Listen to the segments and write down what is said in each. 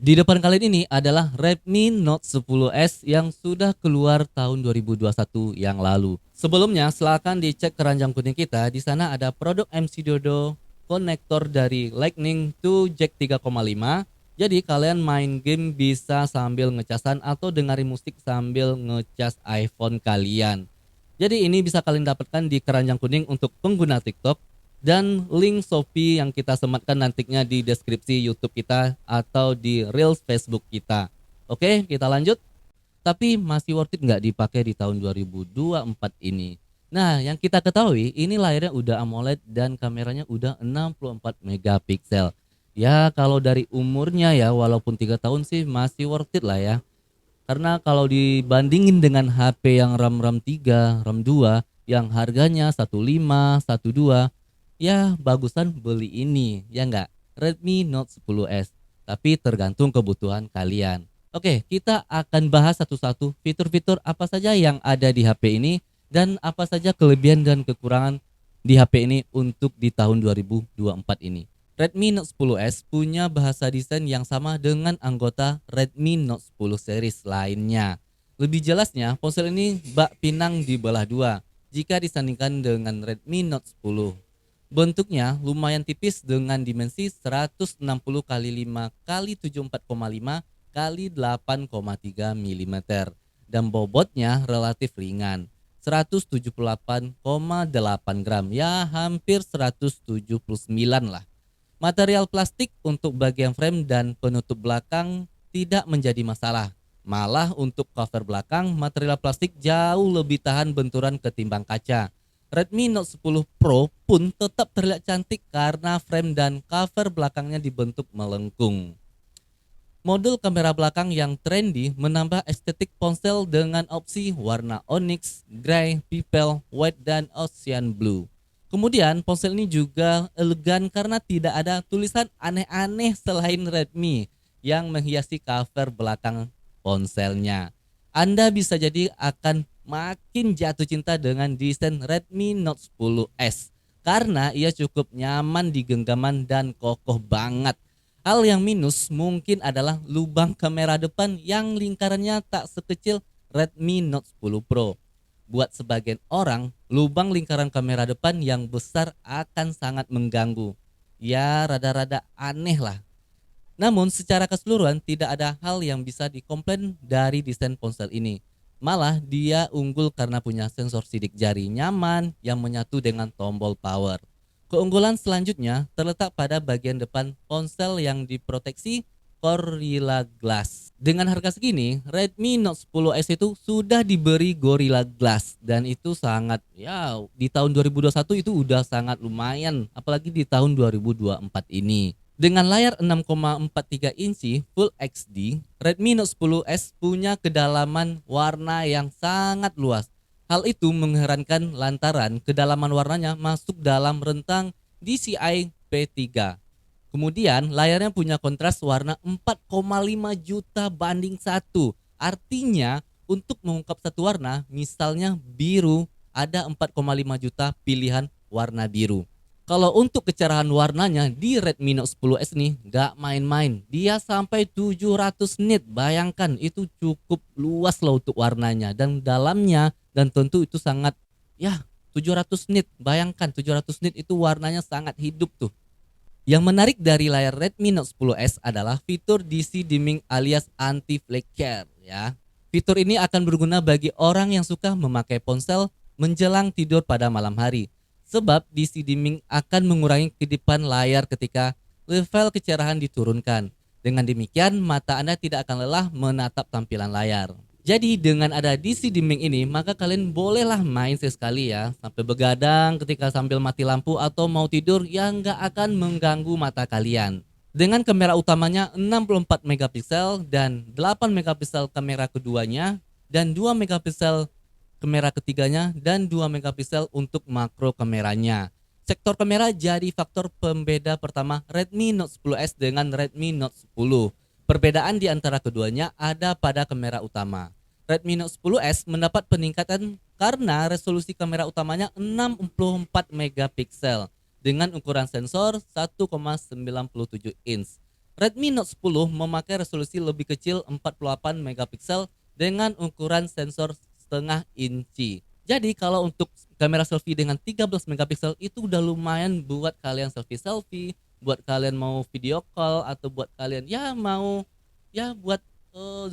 Di depan kalian ini adalah Redmi Note 10S yang sudah keluar tahun 2021 yang lalu. Sebelumnya, silakan dicek keranjang kuning kita. Di sana ada produk MC Dodo, konektor dari Lightning to Jack 3,5. Jadi kalian main game bisa sambil ngecasan atau dengerin musik sambil ngecas iPhone kalian. Jadi ini bisa kalian dapatkan di keranjang kuning untuk pengguna TikTok dan link Shopee yang kita sematkan nantinya di deskripsi YouTube kita atau di Reels Facebook kita. Oke, kita lanjut. Tapi masih worth it nggak dipakai di tahun 2024 ini? Nah, yang kita ketahui ini layarnya udah AMOLED dan kameranya udah 64 megapiksel. Ya, kalau dari umurnya ya, walaupun 3 tahun sih masih worth it lah ya. Karena kalau dibandingin dengan HP yang RAM-RAM 3, RAM 2 yang harganya 15, 12, ya bagusan beli ini, ya enggak? Redmi Note 10S. Tapi tergantung kebutuhan kalian. Oke, kita akan bahas satu-satu fitur-fitur apa saja yang ada di HP ini dan apa saja kelebihan dan kekurangan di HP ini untuk di tahun 2024 ini. Redmi Note 10S punya bahasa desain yang sama dengan anggota Redmi Note 10 series lainnya. Lebih jelasnya, ponsel ini bak pinang di belah dua jika disandingkan dengan Redmi Note 10. Bentuknya lumayan tipis dengan dimensi 160 kali 5 kali 74,5 kali 8,3 mm dan bobotnya relatif ringan 178,8 gram, ya hampir 179 lah. Material plastik untuk bagian frame dan penutup belakang tidak menjadi masalah. Malah untuk cover belakang, material plastik jauh lebih tahan benturan ketimbang kaca. Redmi Note 10 Pro pun tetap terlihat cantik karena frame dan cover belakangnya dibentuk melengkung. Modul kamera belakang yang trendy menambah estetik ponsel dengan opsi warna onyx, grey, pipel, white, dan ocean blue. Kemudian ponsel ini juga elegan karena tidak ada tulisan aneh-aneh selain Redmi yang menghiasi cover belakang ponselnya. Anda bisa jadi akan makin jatuh cinta dengan desain Redmi Note 10S karena ia cukup nyaman di genggaman dan kokoh banget. Hal yang minus mungkin adalah lubang kamera depan yang lingkarannya tak sekecil Redmi Note 10 Pro. Buat sebagian orang, lubang lingkaran kamera depan yang besar akan sangat mengganggu. Ya, rada-rada aneh lah. Namun secara keseluruhan tidak ada hal yang bisa dikomplain dari desain ponsel ini. Malah dia unggul karena punya sensor sidik jari nyaman yang menyatu dengan tombol power. Keunggulan selanjutnya terletak pada bagian depan ponsel yang diproteksi Gorilla Glass. Dengan harga segini, Redmi Note 10S itu sudah diberi Gorilla Glass dan itu sangat ya di tahun 2021 itu udah sangat lumayan apalagi di tahun 2024 ini. Dengan layar 6,43 inci Full HD, Redmi Note 10S punya kedalaman warna yang sangat luas. Hal itu mengherankan lantaran kedalaman warnanya masuk dalam rentang DCI P3. Kemudian layarnya punya kontras warna 4,5 juta banding 1. Artinya untuk mengungkap satu warna, misalnya biru, ada 4,5 juta pilihan warna biru. Kalau untuk kecerahan warnanya di Redmi Note 10S nih gak main-main. Dia sampai 700 nit. Bayangkan itu cukup luas loh untuk warnanya dan dalamnya, dan tentu itu sangat ya 700 nit. Bayangkan 700 nit itu warnanya sangat hidup tuh. Yang menarik dari layar Redmi Note 10S adalah fitur DC dimming alias anti flicker ya. Fitur ini akan berguna bagi orang yang suka memakai ponsel menjelang tidur pada malam hari. Sebab DC dimming akan mengurangi kedipan layar ketika level kecerahan diturunkan. Dengan demikian, mata Anda tidak akan lelah menatap tampilan layar. Jadi dengan ada DC dimming ini, maka kalian bolehlah main sesekali ya, sampai begadang ketika sambil mati lampu atau mau tidur yang nggak akan mengganggu mata kalian. Dengan kamera utamanya 64 megapiksel dan 8 megapiksel kamera keduanya dan 2 megapiksel kamera ketiganya dan 2 megapiksel untuk makro kameranya. Sektor kamera jadi faktor pembeda pertama Redmi Note 10S dengan Redmi Note 10. Perbedaan di antara keduanya ada pada kamera utama. Redmi Note 10S mendapat peningkatan karena resolusi kamera utamanya 64 megapiksel dengan ukuran sensor 1,97 inch. Redmi Note 10 memakai resolusi lebih kecil 48 megapiksel dengan ukuran sensor setengah inci. Jadi kalau untuk kamera selfie dengan 13 megapiksel itu udah lumayan buat kalian selfie-selfie, buat kalian mau video call atau buat kalian ya mau ya buat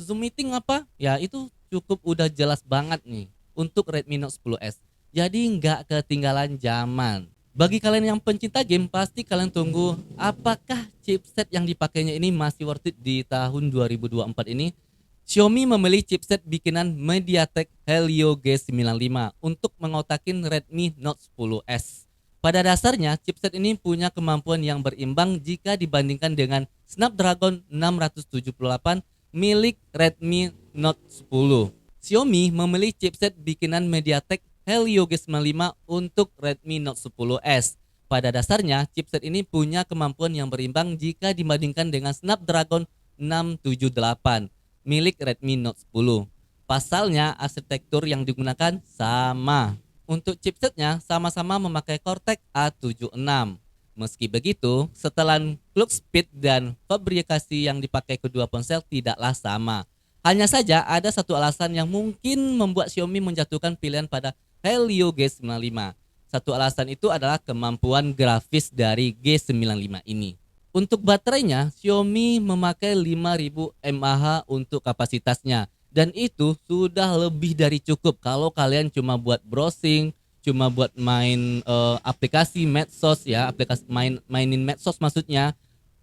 Zoom meeting apa. Ya itu cukup udah jelas banget nih untuk Redmi Note 10S. Jadi nggak ketinggalan zaman. Bagi kalian yang pencinta game, pasti kalian tunggu apakah chipset yang dipakainya ini masih worth it di tahun 2024 ini. Xiaomi memilih chipset bikinan MediaTek Helio G95 untuk mengotakin Redmi Note 10S. Pada dasarnya, chipset ini punya kemampuan yang berimbang jika dibandingkan dengan Snapdragon 678 milik Redmi Note 10. Xiaomi memilih chipset bikinan MediaTek Helio G95 untuk Redmi Note 10S. Pada dasarnya, chipset ini punya kemampuan yang berimbang jika dibandingkan dengan Snapdragon 678 milik Redmi Note 10. Pasalnya, arsitektur yang digunakan sama. Untuk chipsetnya sama-sama memakai Cortex A76. Meski begitu, setelan clock speed dan fabrikasi yang dipakai kedua ponsel tidaklah sama. Hanya saja ada satu alasan yang mungkin membuat Xiaomi menjatuhkan pilihan pada Helio G95. Satu alasan itu adalah kemampuan grafis dari G95 ini. Untuk baterainya, Xiaomi memakai 5000 mAh untuk kapasitasnya. Dan itu sudah lebih dari cukup kalau kalian cuma buat browsing, cuma buat main aplikasi medsos ya, aplikasi mainin medsos maksudnya,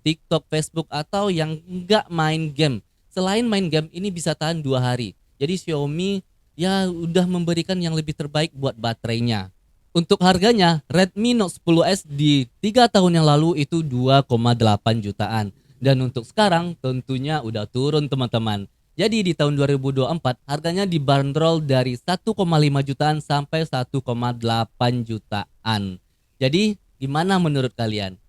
TikTok, Facebook atau yang enggak main game. Selain main game ini bisa tahan 2 hari. Jadi Xiaomi ya udah memberikan yang lebih terbaik buat baterainya. Untuk harganya, Redmi Note 10S di 3 tahun yang lalu itu 2,8 jutaan. Dan untuk sekarang tentunya udah turun teman-teman. Jadi di tahun 2024 harganya dibanderol dari 1,5 jutaan sampai 1,8 jutaan. Jadi gimana menurut kalian?